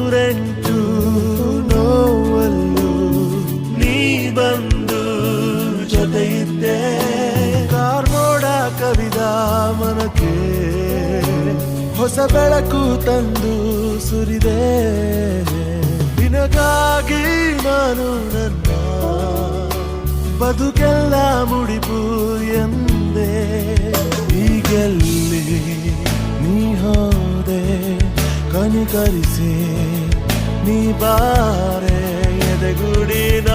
ನೂರೆಂಟು ನೋವಲ್ಲೂ ನೀ ಬಂದು ಜೊತೆ ಇದ್ದೆ. ಕಾರ್ಮೋಡ ಕವಿದ ಮನಕ್ಕೆ ಹೊಸ ಬೆಳಕು ತಂದು ಸುರಿದೆ. ನಿನಗಾಗಿ ನಾನು ನನ್ನ ಬದುಕೆಲ್ಲ ಮುಡಿಪು ಎಂದೆ. ಈಗೆಲ್ಲಿ ನೀ ಹೋದೆ ಕನಿಕರಿಸಿ ನೀ ಬಾರೆ ಎದೆಗುಡಿನ